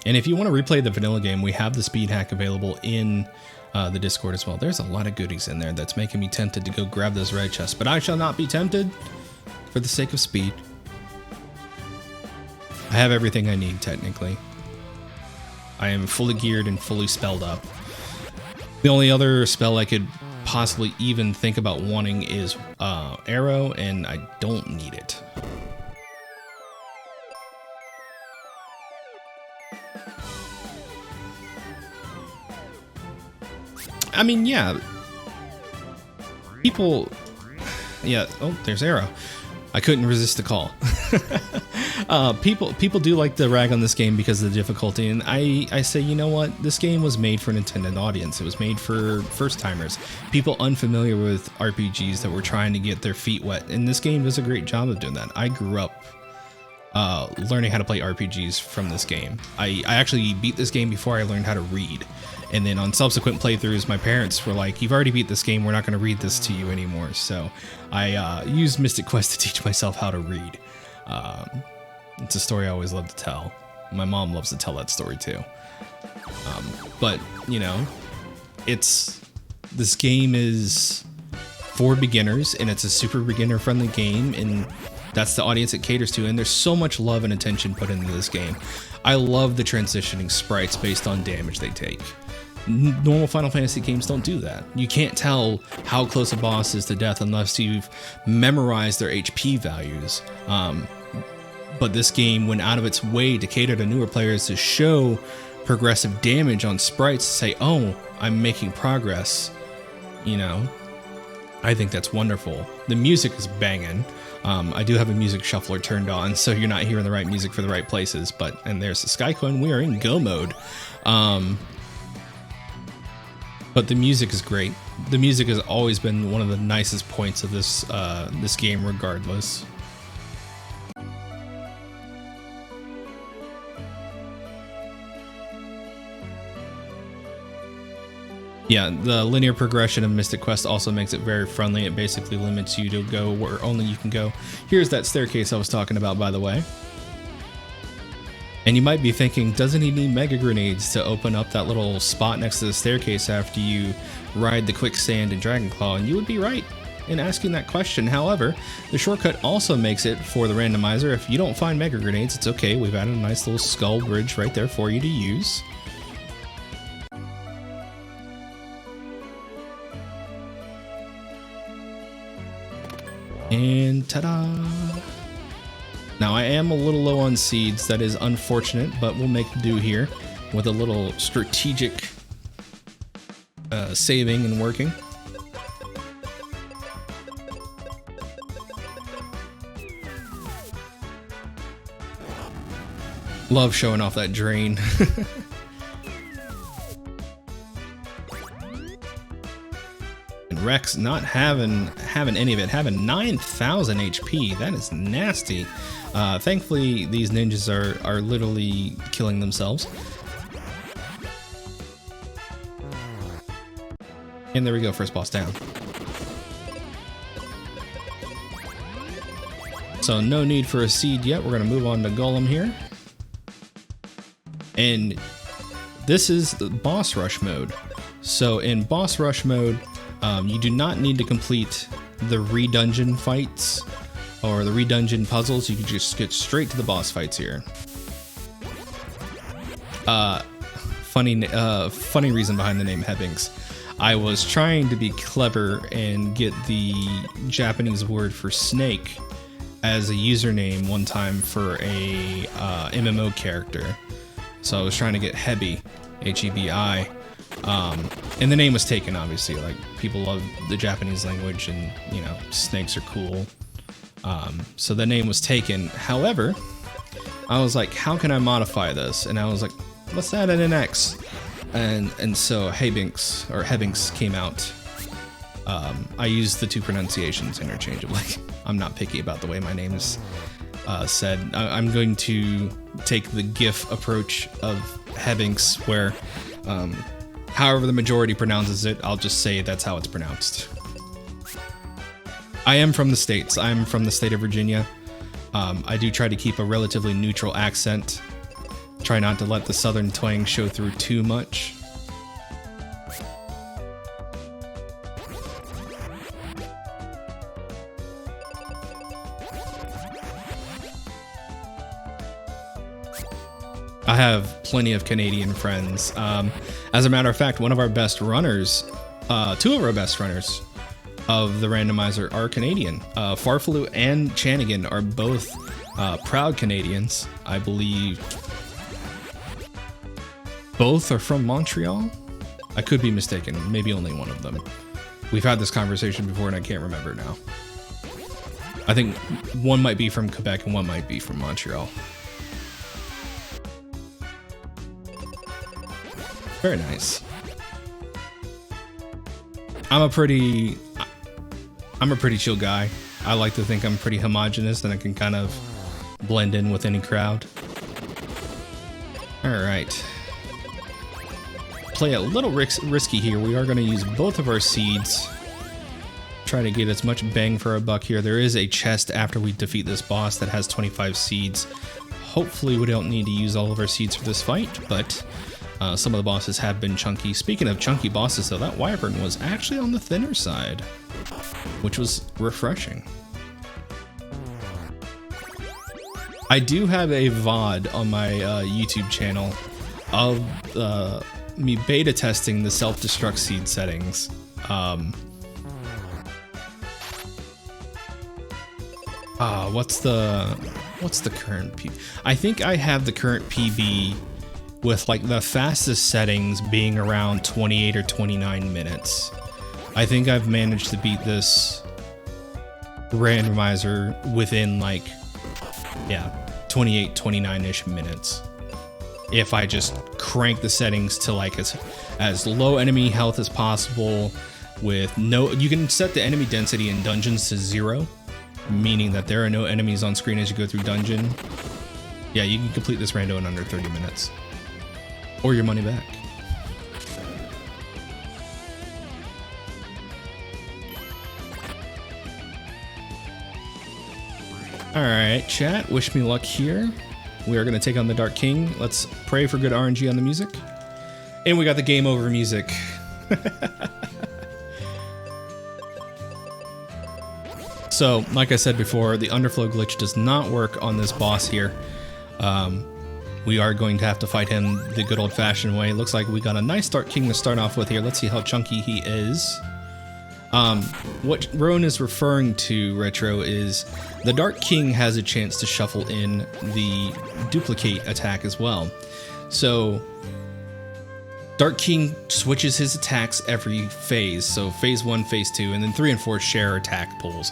And if you want to replay the vanilla game, we have the speed hack available in the Discord as well. There's a lot of goodies in there that's making me tempted to go grab those red chests, but I shall not be tempted for the sake of speed. I have everything I need, technically. I am fully geared and fully spelled up. The only other spell I could possibly even think about wanting is Arrow, and I don't need it. I mean, yeah. People... Yeah, oh, there's Arrow. I couldn't resist the call. People do like to rag on this game because of the difficulty, and I say, you know what? This game was made for an intended audience. It was made for first-timers, people unfamiliar with RPGs that were trying to get their feet wet, and this game does a great job of doing that. I grew up learning how to play RPGs from this game. I actually beat this game before I learned how to read. And then on subsequent playthroughs, my parents were like, you've already beat this game, we're not going to read this to you anymore. So I used Mystic Quest to teach myself how to read. It's a story I always love to tell. My mom loves to tell that story too. But, you know, this game is for beginners, and it's a super beginner friendly game, and that's the audience it caters to, and there's so much love and attention put into this game. I love the transitioning sprites based on damage they take. Normal Final Fantasy games don't do that. You can't tell how close a boss is to death unless you've memorized their HP values. But this game went out of its way to cater to newer players to show progressive damage on sprites, to say, oh, I'm making progress. You know, I think that's wonderful. The music is banging. I do have a music shuffler turned on, so you're not hearing the right music for the right places. And there's the Skycoin. We are in go mode. But the music is great. The music has always been one of the nicest points of this this game, regardless. Yeah, the linear progression of Mystic Quest also makes it very friendly. It basically limits you to go where only you can go. Here's that staircase I was talking about, by the way. And you might be thinking, doesn't he need mega grenades to open up that little spot next to the staircase after you ride the quicksand and Dragonclaw? And you would be right in asking that question. However, the shortcut also makes it for the randomizer. If you don't find mega grenades, it's okay. We've added a nice little skull bridge right there for you to use. And ta-da! Now I am a little low on seeds. That is unfortunate, but we'll make do here with a little strategic saving and working. Love showing off that drain. And Rex not having any of it, having 9,000 HP. That is nasty. Thankfully, these ninjas are literally killing themselves. And there we go, first boss down. So no need for a seed yet. We're gonna move on to Golem here. And this is the boss rush mode. So in boss rush mode, you do not need to complete the re-dungeon fights or the re-dungeon puzzles. You can just get straight to the boss fights here. Funny reason behind the name Hebinx. I was trying to be clever and get the Japanese word for snake as a username one time for a MMO character. So I was trying to get Hebi, Hebi, and the name was taken, obviously. Like, people love the Japanese language, and you know, snakes are cool. So the name was taken. However, I was like, how can I modify this? And I was like, let's add an X. And so Hebinx came out. I use the two pronunciations interchangeably. I'm not picky about the way my name is said. I'm going to take the GIF approach of Hebinx, where however the majority pronounces it, I'll just say that's how it's pronounced. I am from the States. I'm from the state of Virginia. I do try to keep a relatively neutral accent. Try not to let the southern twang show through too much. I have plenty of Canadian friends. As a matter of fact, one of our best runners, two of our best runners of the Randomizer are Canadian. Farfaloo and Chanigan are both proud Canadians. I believe both are from Montreal. I could be mistaken, maybe only one of them. We've had this conversation before and I can't remember now. I think one might be from Quebec and one might be from Montreal. Very nice. I'm a pretty chill guy. I like to think I'm pretty homogenous and I can kind of blend in with any crowd. All right. Play a little risky here. We are going to use both of our seeds. Try to get as much bang for our buck here. There is a chest after we defeat this boss that has 25 seeds. Hopefully we don't need to use all of our seeds for this fight, but some of the bosses have been chunky. Speaking of chunky bosses, though, that wyvern was actually on the thinner side, which was refreshing. I do have a VOD on my YouTube channel of me beta testing the self-destruct seed settings. What's the current PB? I think I have the current PB with like the fastest settings being around 28 or 29 minutes. I think I've managed to beat this randomizer within like, yeah, 28, 29-ish minutes. If I just crank the settings to like as low enemy health as possible with no, you can set the enemy density in dungeons to 0, meaning that there are no enemies on screen as you go through dungeon. Yeah, you can complete this rando in under 30 minutes. Or your money back. Alright, chat, wish me luck here. We are going to take on the Dark King. Let's pray for good RNG on the music. And we got the game over music. So, like I said before, the underflow glitch does not work on this boss here. We are going to have to fight him the good old-fashioned way. Looks like we got a nice Dark King to start off with here. Let's see how chunky he is. What Rowan is referring to, Retro, is the Dark King has a chance to shuffle in the duplicate attack as well. So Dark King switches his attacks every phase. So phase 1, phase 2, and then 3 and 4 share attack pools.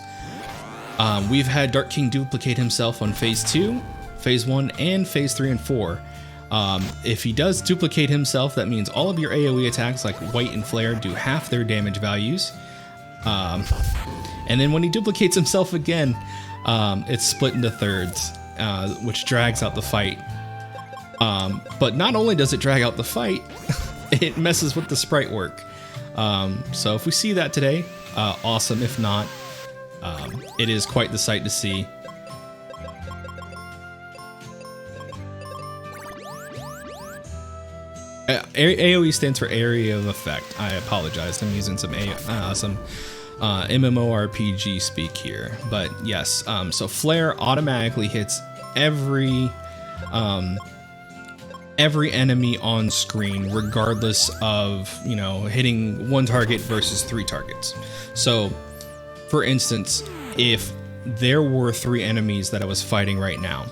We've had Dark King duplicate himself on phase 2, phase 1, and phase 3 and 4. If he does duplicate himself, that means all of your AoE attacks like White and Flare do half their damage values. And then when he duplicates himself again, it's split into thirds, which drags out the fight. But not only does it drag out the fight, it messes with the sprite work. So if we see that today, awesome. If not, it is quite the sight to see. AoE stands for area of effect. I apologize. I'm using some MMORPG speak here, but yes. So flare automatically hits every enemy on screen, regardless of, you know, hitting one target versus 3 targets. So, for instance, if there were 3 enemies that I was fighting right now,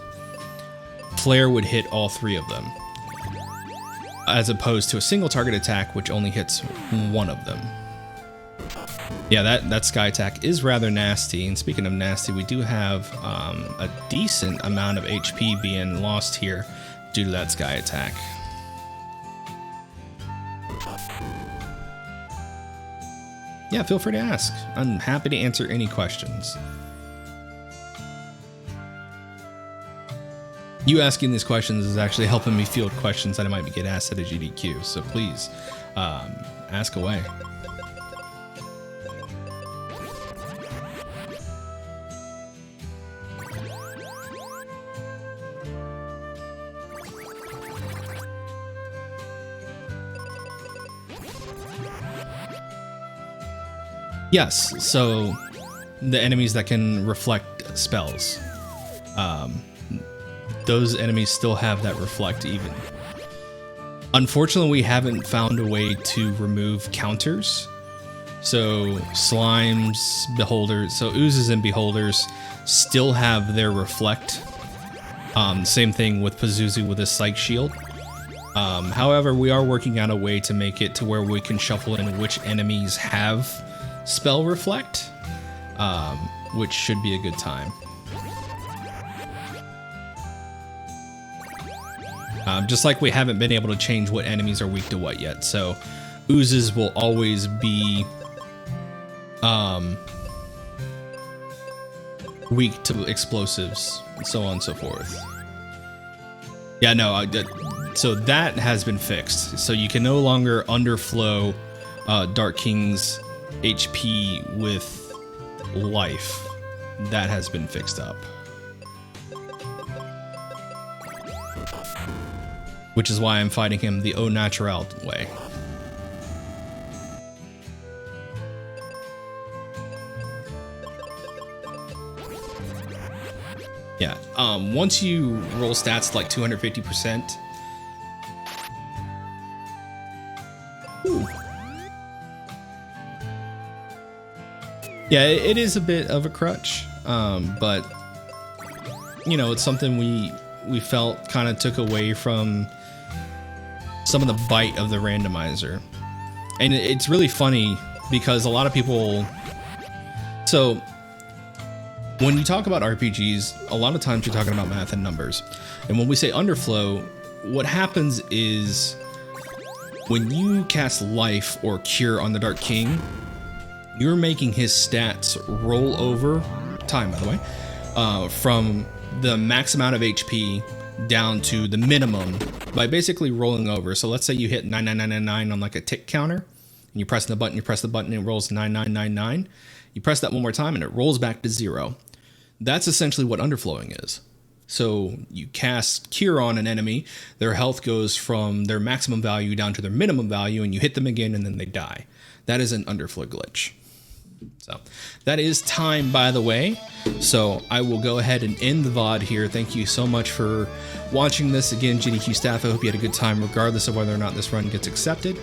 flare would hit all 3 of them, as opposed to a single target attack, which only hits one of them. Yeah, that sky attack is rather nasty. And speaking of nasty, we do have a decent amount of HP being lost here due to that sky attack. Yeah, feel free to ask. I'm happy to answer any questions. You asking these questions is actually helping me field questions that I might get asked at a GDQ, so please ask away. Yes, so the enemies that can reflect spells. Those enemies still have that reflect even. Unfortunately, we haven't found a way to remove counters. So slimes, beholders, so oozes and beholders still have their reflect. Same thing with Pazuzu with his psych shield. However, we are working out a way to make it to where we can shuffle in which enemies have spell reflect, which should be a good time. Just like we haven't been able to change what enemies are weak to what yet. So oozes will always be weak to explosives, and so on and so forth. Yeah, no, so that has been fixed. So you can no longer underflow Dark King's HP with life. That has been fixed up. Which is why I'm fighting him the au natural way. Yeah, once you roll stats like 250%. Ooh. Yeah, it is a bit of a crutch, but you know, it's something we felt kind of took away from some of the bite of the randomizer. And it's really funny because a lot of people, so when you talk about RPGs, a lot of times you're talking about math and numbers. And when we say underflow, what happens is when you cast life or cure on the Dark King, you're making his stats roll over time, by the way, from the max amount of HP down to the minimum by basically rolling over. So let's say you hit 99999 on like a tick counter, and you press the button, and it rolls 9999. You press that one more time and it rolls back to 0. That's essentially what underflowing is. So you cast cure on an enemy, their health goes from their maximum value down to their minimum value, and you hit them again and then they die. That is an underflow glitch. So that is time, by the way. So I will go ahead and end the VOD here. Thank you so much for watching this. Again, GDQ staff, I hope you had a good time regardless of whether or not this run gets accepted.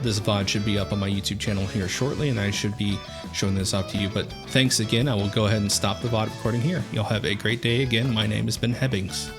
This VOD should be up on my YouTube channel here shortly, and I should be showing this off to you. But thanks again. I will go ahead and stop the VOD recording here. You'll have a great day. Again, my name has been Hebinx.